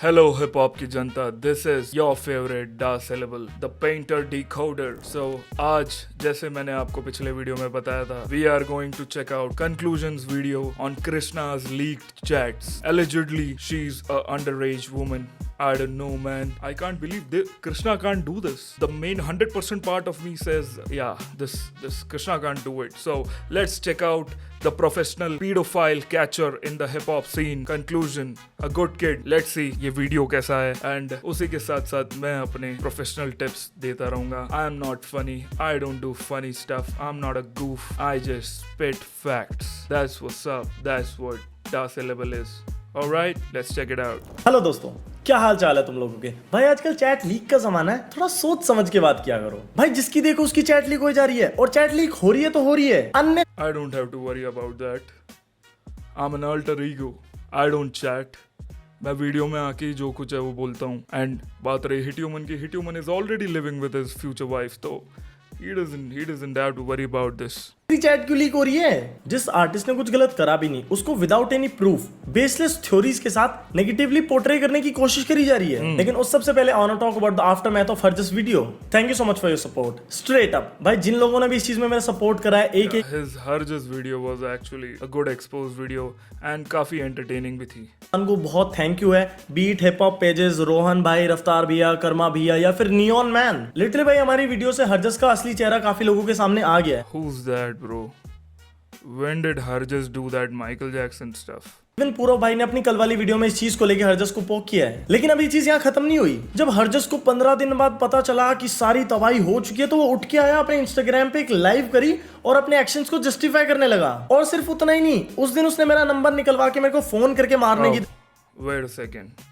Hello hip hop की जनता, this is your favorite Da Syllable, the painter decoder. So आज जैसे मैंने आपको पिछले वीडियो में बताया था, we are going to check out conclusions video on Krishna's leaked chats. Allegedly, she's a underage woman. I don't know, man. I can't believe this. Krishna can't do this. The main 100% part of me says, yeah, this Krishna can't do it. So let's check out the professional pedophile catcher in the hip hop scene. Conclusion: a good kid. Let's see ये video कैसा है. And उसी के साथ साथ मैं अपने professional tips देता रहूंगा. I am not funny. I don't do funny stuff. I'm not a goof. I just spit facts. That's what's up. That's what Da Syllable is. Alright, let's check it out. Hello दोस्तों, क्या हाल चाल है तुम लोगों के। भाई आजकल chat leak का जमाना है, थोड़ा सोच समझ के बात किया करो। भाई जिसकी देखो उसकी चैट लीक हो जा रही है, और चैट लीक हो रही है तो हो रही है। अन्य I don't have to worry about that. I'm an alter ego. I don't chat. मैं वीडियो में आके जो कुछ है वो बोलता हूँ. एंड बात रही हिट ह्यूमन की, hit human is already living with his future wife, तो he doesn't have to worry about this. Chat क्यों लीक हो रही है? जिस आर्टिस्ट ने कुछ गलत करा भी नहीं, उसको without any proof baseless theories के साथ नेगेटिवली पोर्ट्रे करने की कोशिश करी जा रही है। लेकिन उस सबसे पहले I want to talk about the aftermath of her this video. Thank you so much for your support. Straight up भाई, जिन लोगों ने भी इस चीज में मेरा सपोर्ट करा है, एक his Harjas video was actually a good exposed video and काफी entertaining भी थी. उनको बहुत थैंक यू है। Beat hip hop pages, Rohan भाई, रफ्तार भैया, कर्मा भैया या फिर नियॉन मैन। लिटरली भाई हमारी वीडियो से हरजस का असली चेहरा काफी लोगों के सामने आ गया है। Who's that, bro? When did Harjas do that Michael Jackson stuff? Even Purav भाई ने अपनी कल वाली वीडियो में इस चीज को लेकर हरजस को पोक किया है। लेकिन अभी चीज यहाँ खत्म नहीं हुई। जब हरजस को 15 दिन बाद पता चला कि सारी तबाही हो चुकी है, तो वो उठ के आया, अपने इंस्टाग्राम पे एक लाइव करी और अपने एक्शंस को जस्टिफाई करने लगा। और सिर्फ उतना ही नहीं, उस दिन उसने मेरा नंबर निकलवा के मेरे को फोन करके मारने की Wait a second.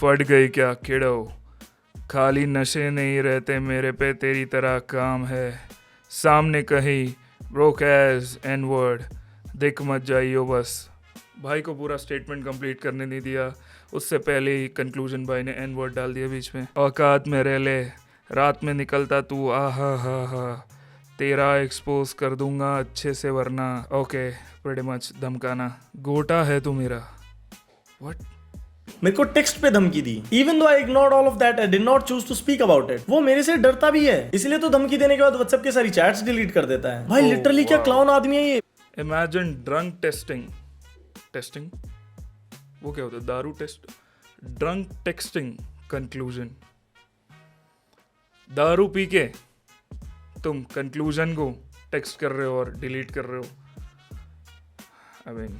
फट गई क्या किडो? खाली नशे नहीं रहते मेरे पे तेरी तरह काम है। सामने कहीं ब्रोक एज एन वर्ड दिख मत जाइयो बस। भाई को पूरा स्टेटमेंट कंप्लीट करने नहीं दिया, उससे पहले ही कंक्लूजन भाई ने एन वर्ड डाल दिया बीच में। औकात में रह ले, रात में निकलता तू आहा हा तेरा एक्सपोज कर दूंगा अच्छे से वरना। ओके, प्रीटी मच धमकाना। गोटा है तू मेरा। What? मेरे को टेक्स्ट पे धमकी दी। Even though I ignored all of that, I did not choose to speak about it. वो मेरे से डरता भी है, इसलिए तो धमकी देने के बाद व्हाट्सएप के सारी चैट्स डिलीट कर देता है। भाई लिटरली क्या क्लाउन आदमी है ये। Imagine drunk testing. वो क्या होता है? दारू टेस्ट? Drunk texting conclusion. दारू पी के तुम कंक्लूजन को टेक्स्ट कर रहे हो और डिलीट कर रहे हो। I mean,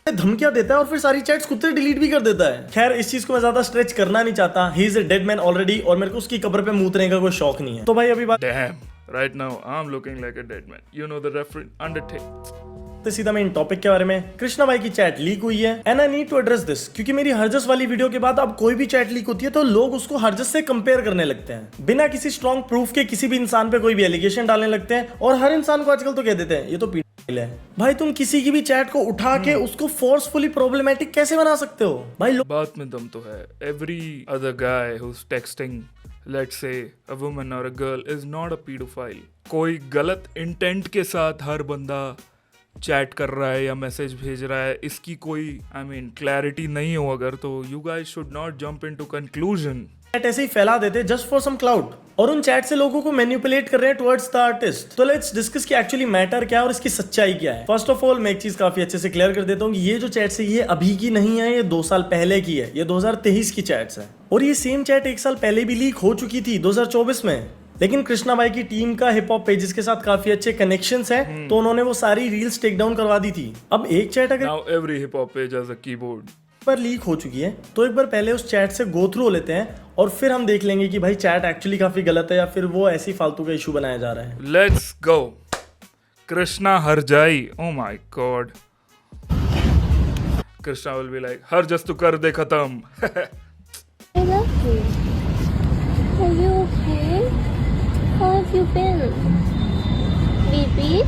धमकियां देता है और फिर सारी चैट्स खुद से डिलीट भी कर देता है। खैर इस चीज को मैं ज्यादा स्ट्रेच करना नहीं चाहता। He is a dead man already, और मेरे को उसकी कब्र पे मूतने का कोई शौक नहीं है। तो भाई अभी बात damn, right now I'm looking like a dead man. You know the reference, Undertaker. तो सीधा मेन टॉपिक के बारे में। कृष्णा भाई की चैट लीक हुई है and I need to address this, क्योंकि मेरी हरजस वाली वीडियो के बाद अब कोई भी चैट लीक होती है तो लोग उसको हरजस से कंपेयर करने लगते हैं। बिना किसी स्ट्रॉन्ग प्रूफ के किसी भी इंसान पे कोई भी एलिगेशन डालने लगते हैं, और हर इंसान को आजकल तो कह देते हैं ये तो पीड़ित है। भाई तुम किसी की भी चैट को उठा के उसको फोर्सफुली प्रॉब्लमेटिक कैसे बना सकते हो? भाई बात में दम तो है। Every other guy who's texting, let's say a woman or a girl, is not a pedophile. कोई गलत इंटेंट के साथ हर बंदा चैट कर रहा है या मैसेज भेज रहा है, इसकी कोई क्लैरिटी नहीं हो अगर, तो you guys should not jump into conclusion. Chat ऐसे ही फैला देते जस्ट फॉर सम क्लाउड, और उन चैट से लोगों को मैनिपुलेट कर रहे हैं टुवर्ड्स द आर्टिस्ट। तो लेट्स डिस्कस कि एक्चुअली मैटर क्या है और इसकी सच्चाई क्या है। फर्स्ट ऑफ ऑल मैं एक चीज काफी अच्छे से क्लियर कर देता हूँ कि ये जो चैट्स है ये अभी की नहीं है, ये 2 साल पहले की है। ये 2023 की चैट्स है, और ये सेम चैट 1 साल पहले भी लीक हो चुकी थी 2024 में। लेकिन कृष्णा भाई की टीम का हिप हॉप पेजेस के साथ काफी अच्छे कनेक्शंस हैं, तो उन्होंने वो सारी रील्स टेक डाउन करवा दी थी। अब एक चैट अगर Now every hip hop page has a keyboard. पर लीक हो चुकी है, तो एक बार पहले उस चैट से गो थ्रू लेते हैं, और फिर हम देख लेंगे कि भाई चैट एक्चुअली काफी गलत है या फिर वो ऐसी फालतू का इशू बनाया जा रहा है। Let's go. Krishna Harjai. Oh my god. Krishna will be like, Harjas tu kar de khatam. I love you. Are you okay? How have you been? Baby?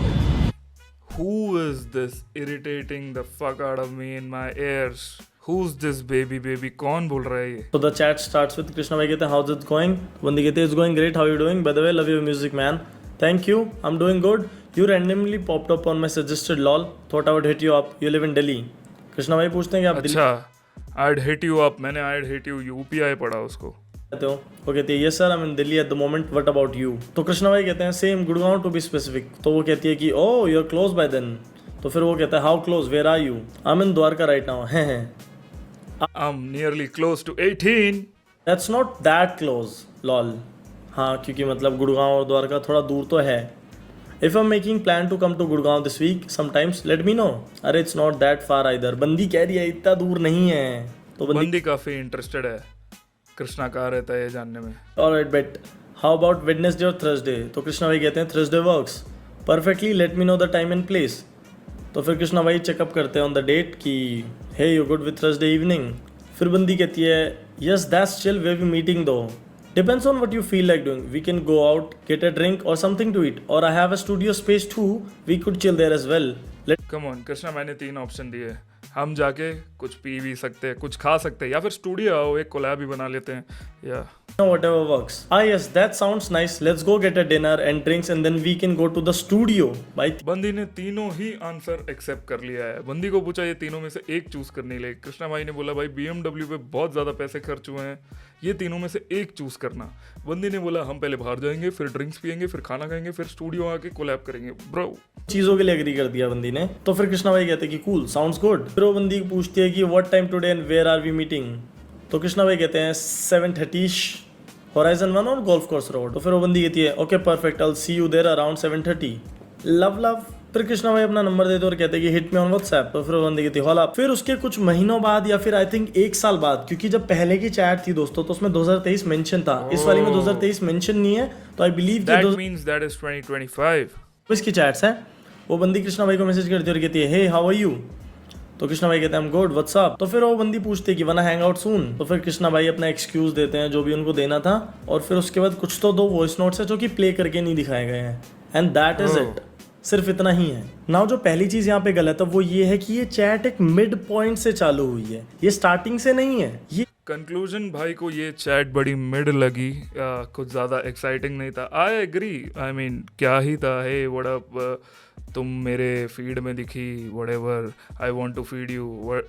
Who is this irritating the fuck out of me in my ears? Who's this baby? कौन बोल रहा है ये? So the chat starts with Krishna भाई कहते हैं how's it going? बंदी कहते हैं it's going great, how you doing? By the way, love your music man. Thank you, I'm doing good. You randomly popped up on my suggested lol. Thought I would hit you up. You live in Delhi. Krishna भाई पूछते हैं कि आप अच्छा, I'd hit you up, मैंने I'd hit you UPI पढ़ा उसको। कहते हो वो कहती है yes sir I am in Delhi at the moment what about you. तो कृष्णा भाई कहते हैं same Gurgaon to be specific. तो वो कहती है कि oh you are close by then. तो फिर वो कहता है how close where are you. I am in Dwarka right now. हैं I'm nearly close to 18। That's not that close lol. हाँ क्योंकि मतलब गुड़गांव और द्वारका थोड़ा दूर तो है। If I am making plan to come to Gurgaon this week sometimes let me know. अरे it's not that far either. बंदी कह रही है इतना दूर नहीं है। तो बंदी काफी इंटरेस्टेड है कृष्णा कहाँ रहता है ये जानने में। Alright bet how about Wednesday और थर्सडे। तो कृष्णा भाई कहते हैं Thursday works perfectly let me know the time and place. तो फिर कृष्णा भाई चेकअप करते हैं ऑन द डेट कि hey you good with Thursday evening. फिर बंदी कहती है yes that's chill way we meeting though depends on what you feel like doing we can go out get a drink or something to eat or I have a studio space too we could chill there as well. Come on Krishna, मैंने 3 option दिए। हम जाके कुछ P भी सकते हैं, कुछ खा सकते हैं, या फिर स्टूडियो आओ एक कोलैब भी बना लेते हैं या whatever works. Ah yes, that sounds nice. Let's go get a dinner and drinks and then we can go to the studio. Bye. बंदी ने तीनों ही आंसर एक्सेप्ट कर लिया है। बंदी को पूछा ये तीनों में से एक चूज करने ले। कृष्णा भाई ने बोला भाई BMW पे बहुत ज्यादा पैसे खर्च हुए हैं, ये तीनों में से एक चूज करना। बंदी ने बोला हम पहले बाहर जाएंगे, फिर ड्रिंक्स पियेंगे, फिर खाना खाएंगे, फिर स्टूडियो आके कोलैब करेंगे। ब्रो चीजों के लिए एग्री कर दिया बंदी ने। तो फिर कृष्णा भाई कहते हैं कि कूल साउंड्स गुड। फिर वो बंदी पूछती है कि what time today and where are we meeting. तो कृष्णा भाई कहते हैं 7:30 होराइजन 1 और गोल्फ कोर्स रोड। तो फिर वो बंदी कहती है okay perfect I will see you there around 7:30। Love. फिर कृष्णा भाई अपना नंबर देते और कहते हैं कि हिट मी ऑन व्हाट्सएप। तो फिर वो बंदी कहती है हॉल अप। फिर उसके कुछ महीनों बाद या फिर आई थिंक 1 साल बाद, क्योंकि जब पहले की चैट थी दोस्तों तो उसमें 2023 मेंशन था, इस वाली में 2023 मेंशन नहीं है। तो I believe that means that is 2025 इसकी चैट्स है। वो बंदी कृष्णा भाई को मैसेज करती है और कहती है हे हाउ आर यू। तो कृष्णा भाई कहते हैं I am good what's up. तो फिर वो बंदी पूछती है कि वना हैंग आउट सून। तो फिर कृष्णा भाई अपना एक्सक्यूज देते हैं जो भी उनको देना था, और फिर उसके बाद कुछ तो 2 वॉइस नोट्स है जो कि प्ले करके नहीं दिखाए गए हैं एंड दैट इज इट। सिर्फ इतना ही है। नाउ जो पहली चीज यहाँ पे गलत है वो ये है कि ये चैट एक मिड पॉइंट से चालू हुई है, ये स्टार्टिंग से नहीं है। ये कंक्लूजन भाई को ये चैट बड़ी मिड लगी, कुछ ज़्यादा एक्साइटिंग नहीं था। आई एग्री, आई मीन क्या ही था, हे व्हाट अप तुम मेरे फीड में दिखी, whatever I want to feed you,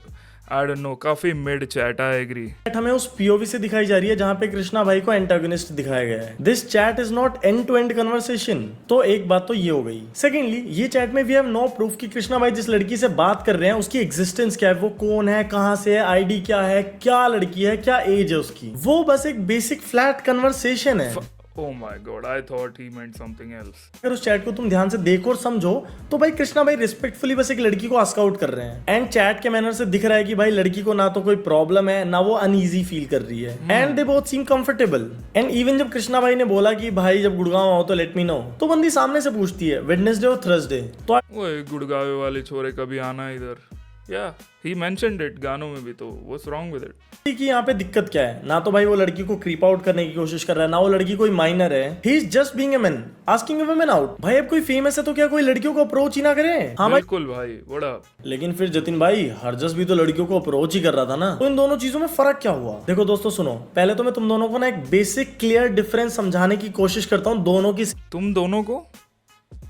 I don't know, काफी मिड चैट। I agree. हमें उस पीओवी से दिखाई जा रही है जहां पे कृष्णा भाई को एंटागोनिस्ट दिखाया गया है। This chat is not end to end conversation. तो एक बात तो ये हो गई। सेकेंडली ये चैट में वी हैव नो प्रूफ कि कृष्णा भाई जिस लड़की से बात कर रहे हैं उसकी एग्जिस्टेंस क्या है, वो कौन है, कहां से है, आईडी क्या है, क्या लड़की है, क्या एज है उसकी। वो बस एक बेसिक फ्लैट कन्वर्सेशन है। Oh my god, I thought he meant something else. अगर उस चैट को तुम ध्यान से देखो और समझो तो भाई कृष्णा भाई रिस्पेक्टफुली बस एक लड़की को आस्क आउट कर रहे हैं एंड चैट के मैनर से दिख रहा है कि भाई लड़की को ना तो कोई प्रॉब्लम है ना वो अनईजी फील कर रही है and they both seem comfortable. And even जब कृष्णा भाई ने बोला कि भाई जब गुड़गांव आओ तो लेट मी नो, तो बंदी सामने से पूछती है वेडनेसडे और थर्सडे। तो ओए गुड़गांव वाले छोरे कभी आना इधर। Yeah, he mentioned it गानों में भी, तो what's wrong with it? कि यहाँ पे दिक्कत क्या है, ना तो भाई वो लड़की को क्रीप आउट करने की कोशिश कर रहा है, ना वो लड़की कोई माइनर है। He is just being a man asking a woman out. भाई अब कोई फेमस है तो क्या कोई लड़कियों को अप्रोच ही ना करे? हाँ बिल्कुल भाई, व्हाट अप। लेकिन फिर जतिन भाई हरजस भी तो लड़कियों को अप्रोच ही कर रहा था ना, तो इन दोनों चीजों में फर्क क्या हुआ? देखो दोस्तों सुनो, पहले तो मैं तुम दोनों को ना एक बेसिक क्लियर डिफरेंस समझाने की कोशिश करता हूँ दोनों की। तुम दोनों को?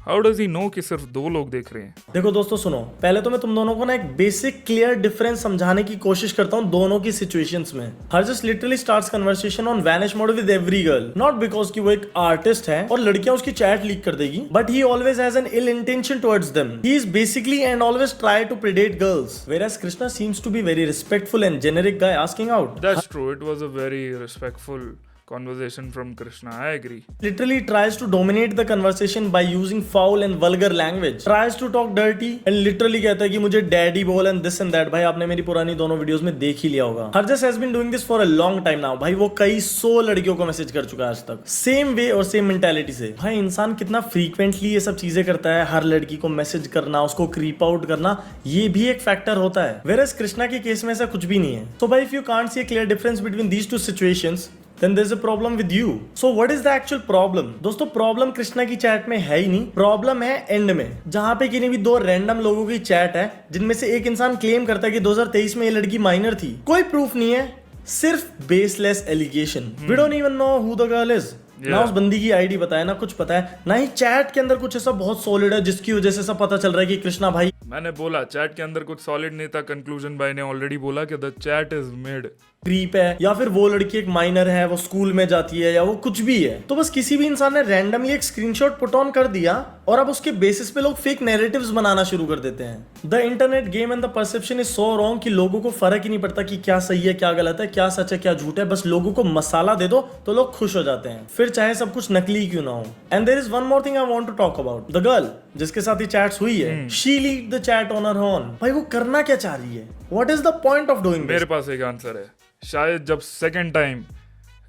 How does he know कि सिर्फ 2 लोग देख रहे हैं? देखो दोस्तों सुनो, पहले तो मैं तुम दोनों को ना एक बेसिक क्लियर डिफरेंस समझाने की कोशिश करता हूँ दोनों की सिचुएशंस में। हर just literally starts conversation on vanish mode with every girl, not because कि वो एक आर्टिस्ट है और लड़कियां उसकी चैट लीक कर देगी, but he always has an ill intention towards them. He is basically and always try to predate girls, whereas Krishna seems to be very respectful and generic guy asking out. That's true, it was a very respectful conversation from Krishna. I agree. Literally tries to dominate the conversation by using foul and vulgar language. Tries to talk dirty and literally कहता है कि मुझे daddy बोल and this and that. भाई आपने मेरी पुरानी दोनों वीडियोस में देख ही लिया होगा। Harjas has been doing this for a long time now. भाई वो कई 100 लड़कियों को मैसेज कर चुका है आज तक, सेम वे और सेम मेंटालिटी से। भाई इंसान कितना फ्रीक्वेंटली ये सब चीजें करता है, हर लड़की को मैसेज करना, उसको क्रीप आउट करना, ये भी एक फैक्टर होता है। Whereas कृष्णा के केस में ऐसा कुछ भी नहीं है। So भाई if you can't see a clear difference between these two situations, then there's a problem with you. So what is the actual problem? दोस्तों प्रॉब्लम कृष्णा की चैट में है ही नहीं, प्रॉब्लम है एंड में, जहां पे किन्हीं भी 2 रैंडम लोगों की चैट है जिनमें से एक इंसान क्लेम करता है कि 2023 में ये लड़की माइनर थी। कोई प्रूफ नहीं है, सिर्फ baseless allegation. We don't even know who the girl is. ना उस बंदी की आईडी पता है, ना कुछ पता है, ना ही चैट के अंदर कुछ ऐसा बहुत सॉलिड है जिसकी वजह से सब पता चल रहा है कि कृष्णा भाई मैंने बोला चैट के अंदर कुछ सॉलिड नहीं था, कंक्लूजन भाई ने ऑलरेडी बोला कि the chat is mid. Creep है या फिर वो लड़की एक माइनर है, वो स्कूल में जाती है या वो कुछ भी है, तो बस किसी भी इंसान ने रैंडमली एक स्क्रीनशॉट पुट ऑन कर दिया और अब उसके बेसिस पे लोग फेक नैरेटिव्स बनाना शुरू कर देते हैं। The internet game and the perception is so wrong कि लोगों को फर्क ही नहीं पड़ता कि क्या सही है क्या गलत है, क्या सच है क्या झूठ है, बस लोगों को मसाला दे दो तो लोग खुश हो जाते हैं, फिर चाहे सब कुछ नकली क्यों ना हो। And there is one more thing I want to talk about the girl जिसके साथ ये चैट्स हुई है। She lead the chat on her own. भाई वो करना क्या चाह रही है? What is the point of doing मेरे पास एक आंसर है। शायद जब सेकंड टाइम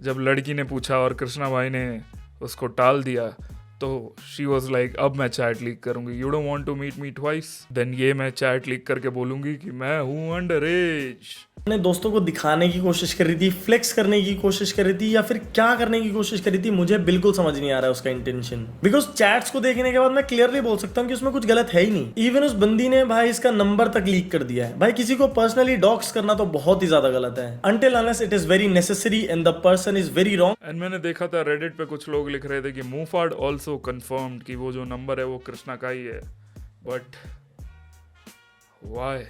जब लड़की ने पूछा और कृष्णा भाई ने उसको टाल दिया तो शी वॉज लाइक अब मैं चैट लीक करूंगी, you don't want to meet me twice, then ये मैं चैट लीक करके बोलूंगी कि मैं हूं अंडर एज। अपने दोस्तों को दिखाने की कोशिश कर रही थी, फ्लेक्स करने की कोशिश कर रही थी या फिर क्या करने की कोशिश कर रही थी, मुझे बिल्कुल समझ नहीं आ रहा है उसका इंटेंशन। बिकॉज चैट्स को देखने के बाद मैं क्लियरली बोल सकता हूँ कि उसमें कुछ गलत है ही नहीं। इवन उस बंदी ने भाई इसका नंबर तक लीक कर दिया है। भाई किसी को पर्सनली डॉक्स करना तो बहुत ही ज्यादा गलत है, until unless it is very necessary and the person is very wrong। And मैंने देखा था रेडिट पे कुछ लोग लिख रहे थे कि मूफार्ड ऑल्सो कंफर्म्ड कि वो जो नंबर है वो कृष्णा का ही है, but why?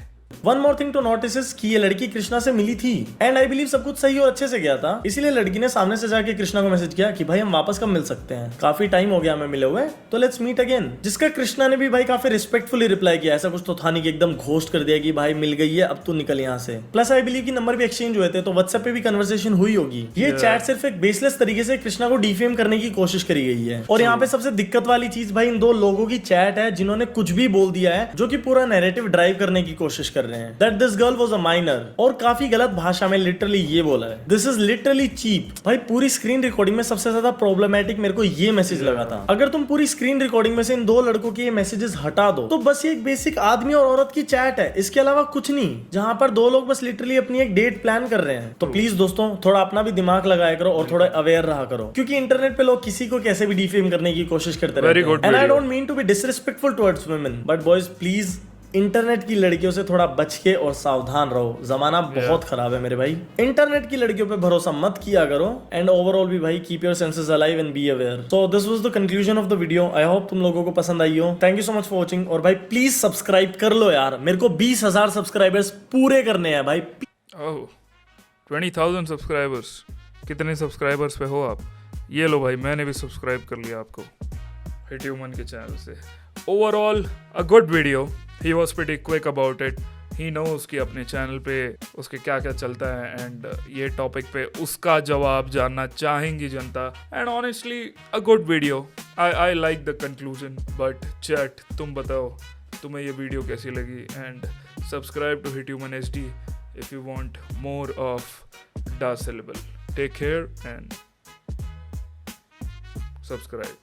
One more thing to notice is कि ये लड़की कृष्णा से मिली थी एंड आई बिलीव सब कुछ सही और अच्छे से गया था, इसीलिए लड़की ने सामने से जाके कृष्णा को मैसेज किया कि भाई हम वापस कब मिल सकते हैं, काफी टाइम हो गया हमें मिले हुए, तो लेट्स मीट अगेन। जिसका कृष्णा ने भी भाई काफी रिस्पेक्टफुली रिप्लाई किया, ऐसा कुछ तो था नहीं कि एकदम घोस्ट कर दिया कि भाई मिल गई है अब तू निकल यहाँ से। प्लस आई बिलीव कि नंबर भी एक्सचेंज हुए थे तो व्हाट्सएप पे भी कन्वर्सेशन हुई होगी। ये चैट सिर्फ एक बेसलेस तरीके से कृष्णा को डिफेम करने की कोशिश करी गई है। और यहाँ पे सबसे दिक्कत वाली चीज भाई इन दो लोगों की चैट है जिन्होंने कुछ भी बोल दिया है जो कि पूरा नैरेटिव ड्राइव करने की कोशिश कर रहे हैं that this girl was a minor, और काफी गलत भाषा में लिटरली ये बोला है, दिस इज लिटरली चीप। भाई पूरी स्क्रीन रिकॉर्डिंग में सबसे ज्यादा प्रॉब्लमेटिक मेरे को ये मैसेज लगा था। अगर तुम पूरी स्क्रीन रिकॉर्डिंग में से इन दो लड़कों के ये मैसेजेस हटा दो तो बस ये एक बेसिक आदमी और औरत की चैट है, इसके अलावा कुछ नहीं, जहां पर दो लोग बस लिटरली अपनी एक डेट प्लान कर रहे हैं। तो प्लीज दोस्तों थोड़ा अपना भी दिमाग लगाया करो और थोड़ा अवेयर रहा करो, क्योंकि इंटरनेट पे लोग किसी को कैसे भी डिफेम करने की कोशिश करते रहते हैं। And I don't mean to be disrespectful towards women, but boys please internet की लड़कियों से थोड़ा बच के और सावधान रहो, जमाना बहुत खराब है मेरे भाई। इंटरनेट की लड़कियों पे भरोसा मत किया करो एंड ओवरऑल भी भाई keep your senses alive and be aware. So this was the conclusion of the video. I hope तुम लोगों को पसंद आई हो। Thank you so much for watching और भाई प्लीज सब्सक्राइब कर लो यार, मेरे को 20,000 सब्सक्राइबर्स पूरे करने हैं भाई। ओह 20,000 सब्सक्राइबर्स, कितने सब्सक्राइबर्स पे हो आप? ये लो भाई मैंने भी सब्सक्राइब कर लिया आपको हिट ह्यूमन के चैनल से। Overall a good video, he was pretty quick about it, he knows कि अपने चैनल पे उसके क्या क्या चलता है एंड ये टॉपिक पे उसका जवाब जानना चाहेंगी जनता। And honestly a good video, I like the conclusion. But chat तुम बताओ तुम्हें ये वीडियो कैसी लगी and subscribe to hit human HD if you want more of Da Syllable. Take care and subscribe.